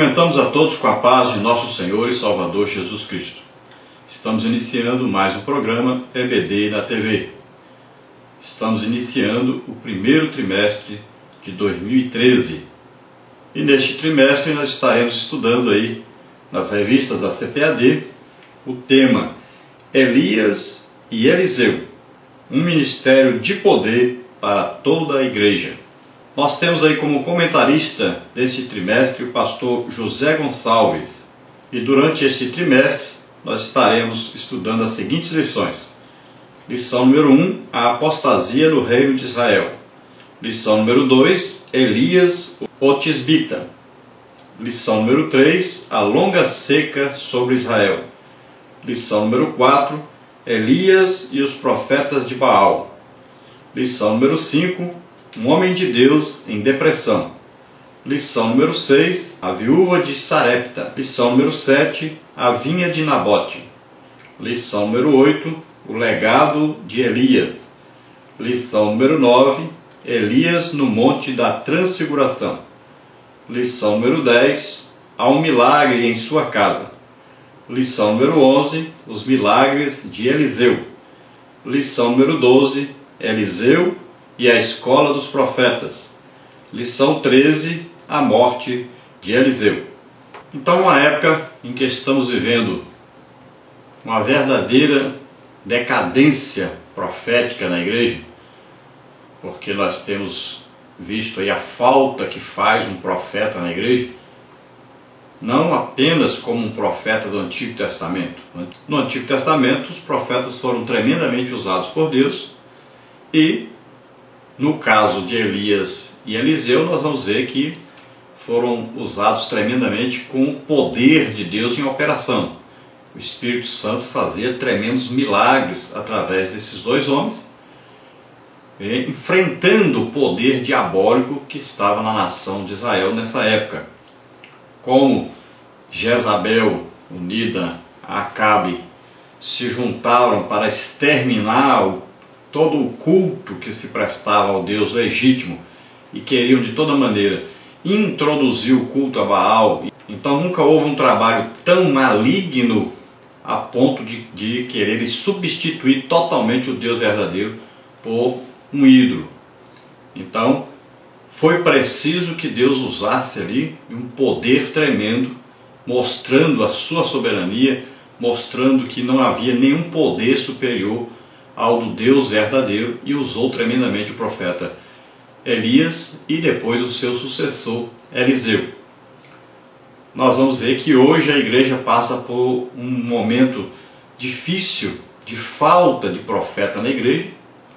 Cumprimentamos a todos com a paz de nosso Senhor e Salvador Jesus Cristo. Estamos iniciando mais um programa EBD na TV. Estamos iniciando o primeiro trimestre de 2013. E neste trimestre nós estaremos estudando aí nas revistas da CPAD o tema Elias e Eliseu, um ministério de poder para toda a igreja. Nós temos aí como comentarista desse trimestre o pastor José Gonçalves. E durante este trimestre nós estaremos estudando as seguintes lições. Lição número 1, a apostasia no reino de Israel. Lição número 2, Elias, o tisbita. Lição número 3, a longa seca sobre Israel. Lição número 4, Elias e os profetas de Baal. Lição número 5, um homem de Deus em depressão. Lição número 6, a viúva de Sarepta. Lição número 7, a vinha de Nabote. Lição número 8, o legado de Elias. Lição número 9, Elias no monte da transfiguração. Lição número 10, há um milagre em sua casa. Lição número 11, os milagres de Eliseu. Lição número 12, Eliseu e a escola dos profetas. Lição 13, a morte de Eliseu. Então, uma época em que estamos vivendo uma verdadeira decadência profética na igreja, porque nós temos visto aí a falta que faz um profeta na igreja, não apenas como um profeta do Antigo Testamento. No Antigo Testamento, os profetas foram tremendamente usados por Deus e, no caso de Elias e Eliseu, nós vamos ver que foram usados tremendamente com o poder de Deus em operação. O Espírito Santo fazia tremendos milagres através desses dois homens, enfrentando o poder diabólico que estava na nação de Israel nessa época. Como Jezabel, unida a Acabe, se juntaram para exterminar todo o culto que se prestava ao Deus legítimo e queriam de toda maneira introduzir o culto a Baal. Então nunca houve um trabalho tão maligno a ponto de querer substituir totalmente o Deus verdadeiro por um ídolo. Então foi preciso que Deus usasse ali um poder tremendo, mostrando a sua soberania, mostrando que não havia nenhum poder superior ao do Deus verdadeiro, e usou tremendamente o profeta Elias e depois o seu sucessor Eliseu. Nós vamos ver que hoje a igreja passa por um momento difícil de falta de profeta na igreja,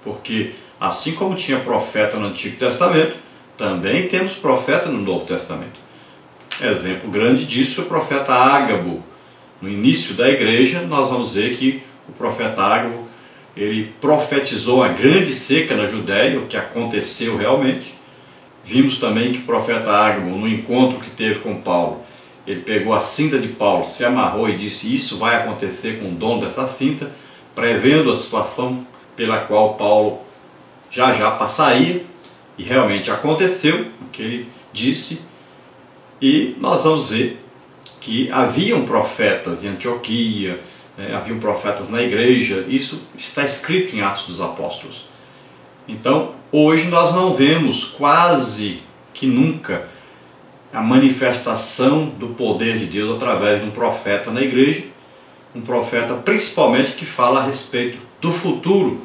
porque assim como tinha profeta no Antigo Testamento, também temos profeta no Novo Testamento. Exemplo grande disso é o profeta Ágabo. No início da igreja nós vamos ver que o profeta Ágabo ele profetizou a grande seca na Judéia, o que aconteceu realmente. Vimos também que o profeta Ágabo, no encontro que teve com Paulo, ele pegou a cinta de Paulo, se amarrou e disse: isso vai acontecer com o dono dessa cinta, prevendo a situação pela qual Paulo já passaria, e realmente aconteceu o que ele disse. E nós vamos ver que haviam profetas em Antioquia, haviam profetas na igreja. Isso está escrito em Atos dos Apóstolos. Então, hoje nós não vemos quase que nunca a manifestação do poder de Deus através de um profeta na igreja, um profeta principalmente que fala a respeito do futuro,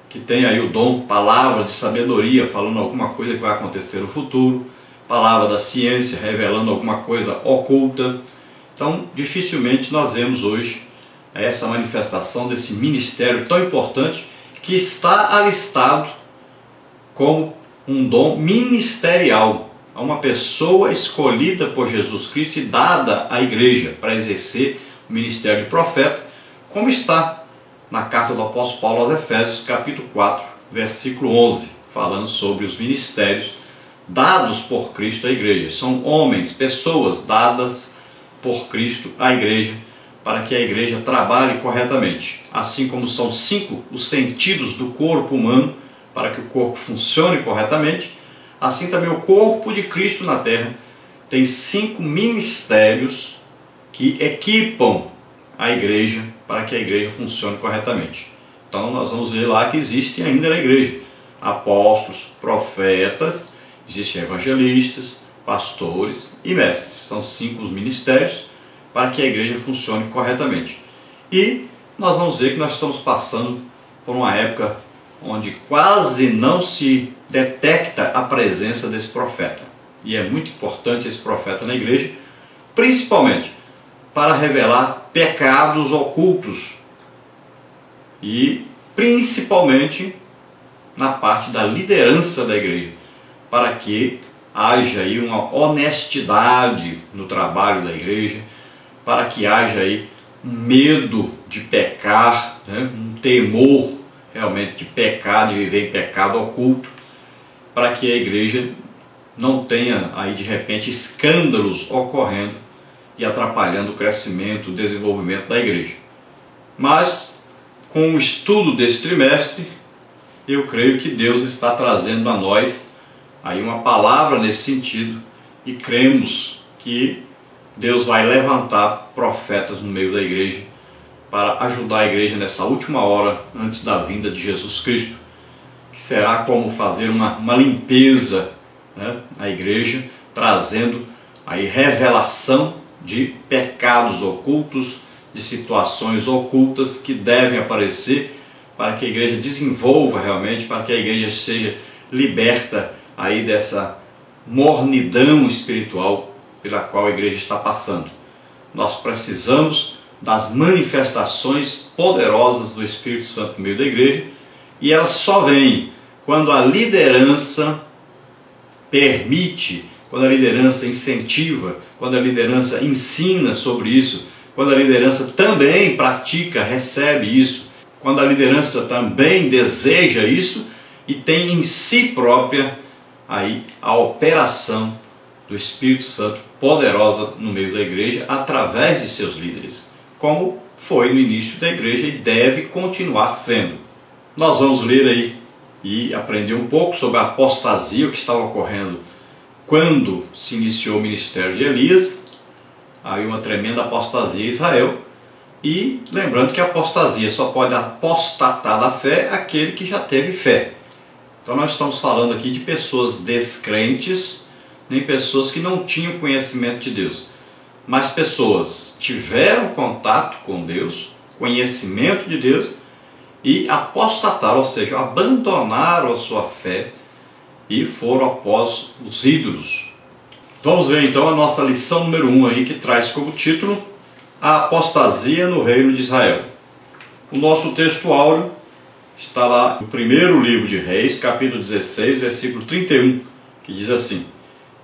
que tem aí o dom, palavra de sabedoria, falando alguma coisa que vai acontecer no futuro, palavra da ciência, revelando alguma coisa oculta. Então, dificilmente nós vemos hoje essa manifestação desse ministério tão importante, que está alistado como um dom ministerial a uma pessoa escolhida por Jesus Cristo e dada à igreja para exercer o ministério de profeta, como está na carta do apóstolo Paulo aos Efésios, capítulo 4, versículo 11, falando sobre os ministérios dados por Cristo à igreja. São homens, pessoas dadas por Cristo à igreja, para que a igreja trabalhe corretamente. Assim como são 5 os sentidos do corpo humano, para que o corpo funcione corretamente, assim também o corpo de Cristo na terra tem 5 ministérios que equipam a igreja para que a igreja funcione corretamente. Então nós vamos ver lá que existem ainda na igreja apóstolos, profetas, existem evangelistas, pastores e mestres. São 5 os ministérios para que a igreja funcione corretamente. E nós vamos ver que nós estamos passando por uma época onde quase não se detecta a presença desse profeta. E é muito importante esse profeta na igreja, principalmente para revelar pecados ocultos e principalmente na parte da liderança da igreja, para que haja aí uma honestidade no trabalho da igreja, para que haja aí um medo de pecar, né? Um temor realmente de pecar, de viver em pecado oculto, para que a igreja não tenha aí de repente escândalos ocorrendo e atrapalhando o crescimento, o desenvolvimento da igreja. Mas com o estudo desse trimestre, eu creio que Deus está trazendo a nós aí uma palavra nesse sentido e cremos que Deus vai levantar profetas no meio da igreja para ajudar a igreja nessa última hora antes da vinda de Jesus Cristo, que será como fazer uma limpeza, né, na igreja, trazendo aí revelação de pecados ocultos, de situações ocultas que devem aparecer para que a igreja desenvolva realmente, para que a igreja seja liberta aí dessa mornidão espiritual pela qual a igreja está passando. Nós precisamos das manifestações poderosas do Espírito Santo no meio da igreja, e elas só vêm quando a liderança permite, quando a liderança incentiva, quando a liderança ensina sobre isso, quando a liderança também pratica, recebe isso, quando a liderança também deseja isso e tem em si própria aí a operação do Espírito Santo poderosa no meio da igreja através de seus líderes, como foi no início da igreja e deve continuar sendo. Nós vamos ler aí e aprender um pouco sobre a apostasia, o que estava ocorrendo quando se iniciou o ministério de Elias. Aí uma tremenda apostasia em Israel, e lembrando que a apostasia só pode apostatar da fé aquele que já teve fé. Então nós estamos falando aqui de pessoas descrentes, nem pessoas que não tinham conhecimento de Deus, mas pessoas que tiveram contato com Deus, conhecimento de Deus, e apostataram, ou seja, abandonaram a sua fé e foram após os ídolos. Vamos ver então a nossa lição número 1 aí, que traz como título a apostasia no reino de Israel. O nosso texto áureo está lá no primeiro livro de Reis, capítulo 16, versículo 31, que diz assim: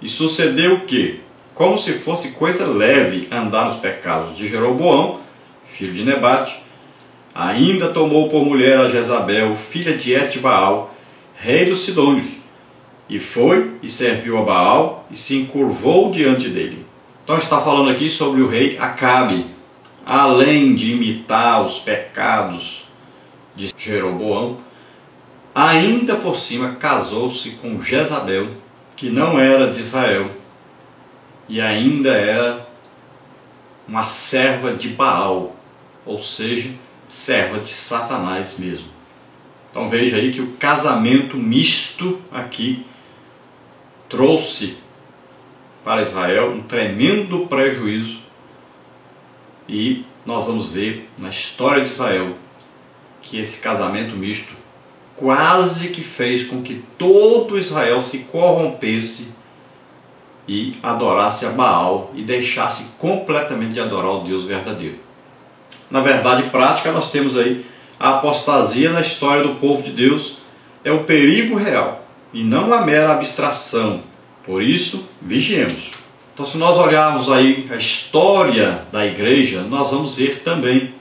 E sucedeu que, como se fosse coisa leve andar nos pecados de Jeroboão, filho de Nebate, ainda tomou por mulher a Jezabel, filha de Etbaal, rei dos Sidônios, e foi e serviu a Baal e se encurvou diante dele. Então está falando aqui sobre o rei Acabe. Além de imitar os pecados de Jeroboão, ainda por cima casou-se com Jezabel, que não era de Israel, e ainda era uma serva de Baal, ou seja, serva de Satanás mesmo. Então veja aí que o casamento misto aqui trouxe para Israel um tremendo prejuízo, e nós vamos ver na história de Israel que esse casamento misto quase que fez com que todo Israel se corrompesse e adorasse a Baal e deixasse completamente de adorar o Deus verdadeiro. Na verdade prática, nós temos aí a apostasia na história do povo de Deus, é o perigo real e não uma mera abstração. Por isso, vigiemos. Então, se nós olharmos aí a história da igreja, nós vamos ver também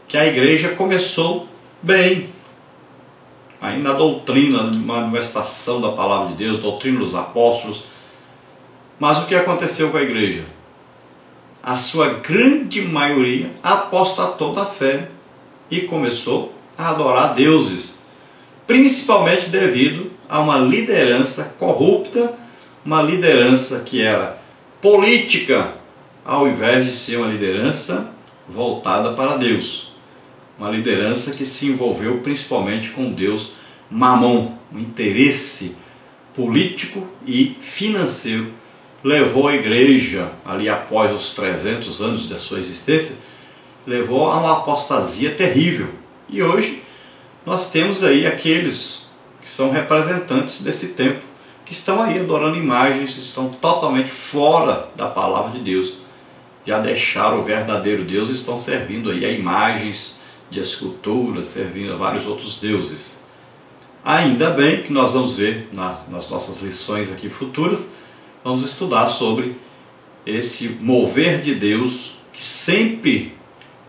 que a igreja começou bem, aí na doutrina, na manifestação da palavra de Deus, doutrina dos apóstolos. Mas o que aconteceu com a igreja? A sua grande maioria apostatou da fé e começou a adorar deuses, principalmente devido a uma liderança corrupta, uma liderança que era política, ao invés de ser uma liderança voltada para Deus. Uma liderança que se envolveu principalmente com Deus Mamon, um interesse político e financeiro, levou a igreja, ali após os 300 anos da sua existência, levou a uma apostasia terrível. E hoje nós temos aí aqueles que são representantes desse tempo, que estão aí adorando imagens, estão totalmente fora da palavra de Deus, já deixaram o verdadeiro Deus e estão servindo aí a imagens de esculturas, servindo a vários outros deuses. Ainda bem que nós vamos ver nas nossas lições aqui futuras, vamos estudar sobre esse mover de Deus que sempre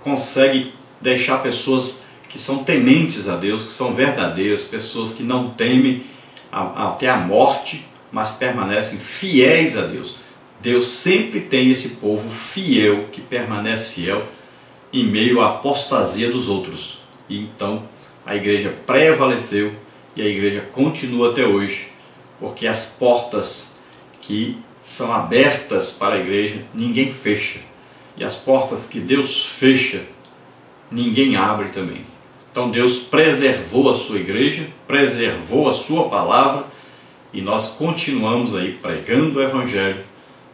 consegue deixar pessoas que são tementes a Deus, que são verdadeiras, pessoas que não temem até a morte, mas permanecem fiéis a Deus. Deus sempre tem esse povo fiel, que permanece fiel em meio à apostasia dos outros. E então a igreja prevaleceu e a igreja continua até hoje, porque as portas que são abertas para a igreja, ninguém fecha. E as portas que Deus fecha, ninguém abre também. Então Deus preservou a sua igreja, preservou a sua palavra, e nós continuamos aí pregando o Evangelho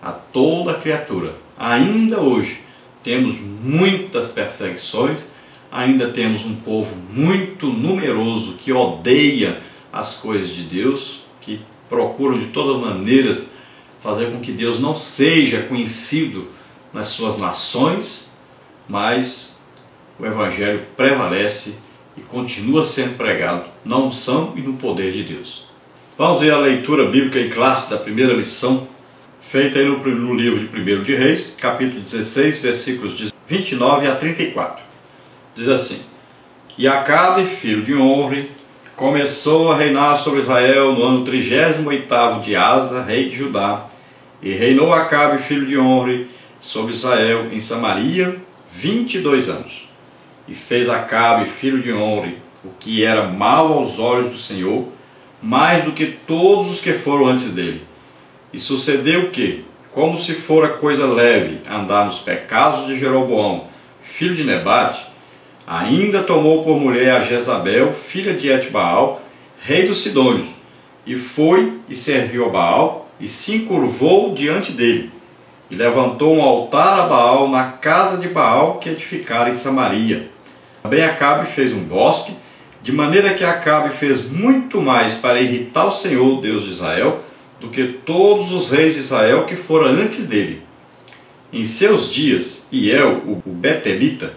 a toda criatura. Ainda hoje temos muitas perseguições, ainda temos um povo muito numeroso que odeia as coisas de Deus, que procuram de todas maneiras fazer com que Deus não seja conhecido nas suas nações, mas o Evangelho prevalece e continua sendo pregado na unção e no poder de Deus. Vamos ver a leitura bíblica em classe da primeira lição, feita aí no livro de 1 de Reis, capítulo 16, versículos de 29 a 34. Diz assim: E Acabe, filho de Omri, começou a reinar sobre Israel no ano 38º de Asa, rei de Judá, e reinou Acabe, filho de Omri, sobre Israel em Samaria 22 anos. E fez Acabe, filho de Omri, o que era mal aos olhos do Senhor, mais do que todos os que foram antes dele. E sucedeu que, como se fora coisa leve andar nos pecados de Jeroboão, filho de Nebate, ainda tomou por mulher a Jezabel, filha de Etbaal, rei dos Sidônios, e foi e serviu a Baal, e se encurvou diante dele, e levantou um altar a Baal na casa de Baal que edificara em Samaria. Também Acabe fez um bosque, de maneira que Acabe fez muito mais para irritar o Senhor, Deus de Israel, do que todos os reis de Israel que foram antes dele. Em seus dias, Iel, o Betelita,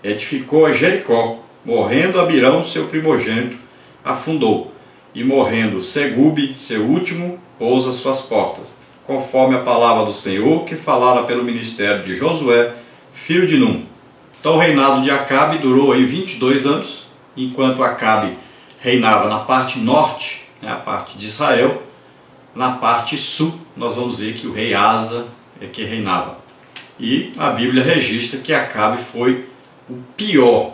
edificou a Jericó, morrendo Abirão, seu primogênito, afundou, e morrendo Segube, seu último, pôs as suas portas, conforme a palavra do Senhor que falara pelo ministério de Josué, filho de Num. Então o reinado de Acabe durou aí 22 anos, enquanto Acabe reinava na parte norte, a parte de Israel. Na parte sul, nós vamos ver que o rei Asa é que reinava. E a Bíblia registra que Acabe foi o pior.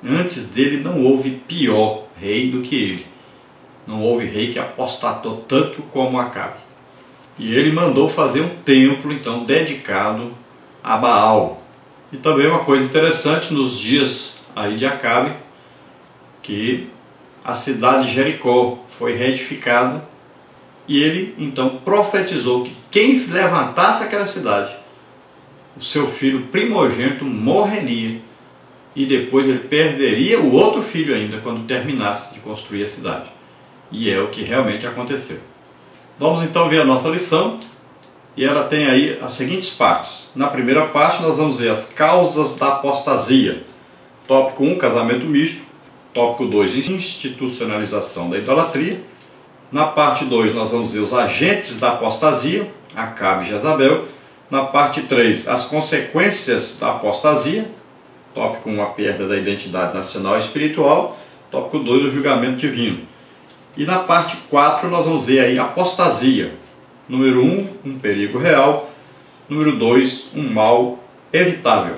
Antes dele não houve pior rei do que ele. Não houve rei que apostatou tanto como Acabe. E ele mandou fazer um templo, então, dedicado a Baal. E também uma coisa interessante nos dias aí de Acabe, que a cidade de Jericó foi reedificada, e ele então profetizou que quem levantasse aquela cidade, o seu filho primogênito morreria, e depois ele perderia o outro filho ainda quando terminasse de construir a cidade. E é o que realmente aconteceu. Vamos então ver a nossa lição, e ela tem aí as seguintes partes. Na primeira parte nós vamos ver as causas da apostasia. Tópico 1, casamento misto. Tópico 2, institucionalização da idolatria. Na parte 2 nós vamos ver os agentes da apostasia, Acabe e Jezabel. Na parte 3, as consequências da apostasia. Tópico 1, a perda da identidade nacional e espiritual. Tópico 2, o julgamento divino. E na parte 4 nós vamos ver aí a apostasia. Número 1, um perigo real. Número 2, um mal evitável.